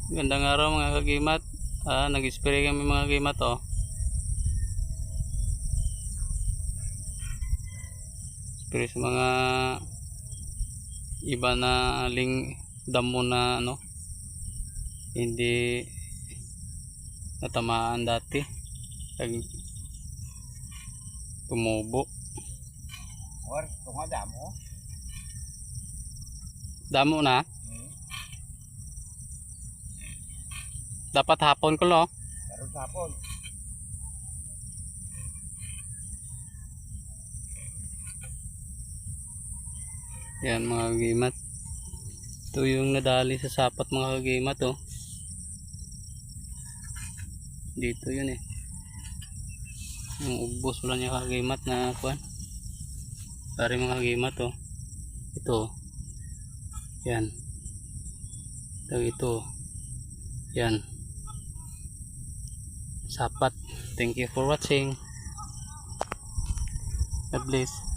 Gandang araw mga kagimat. Nag-spray kami mga kagimat, oh. Spray sa mga iba na damo na ano, hindi natamaan dati. Tumubo. Or, tunga damo. Damo na. Dapat hapon ko lo. Pero hapon. Yan mga kagimat. Ito yung nadali sa sapat mga kagimat, oh. Dito yun eh. Yung ubos wala niya kagimat na kuan. Pare mga kagimat, oh. Ito. Yan. Ito. Yan. Sapat. Thank you for watching. God bless.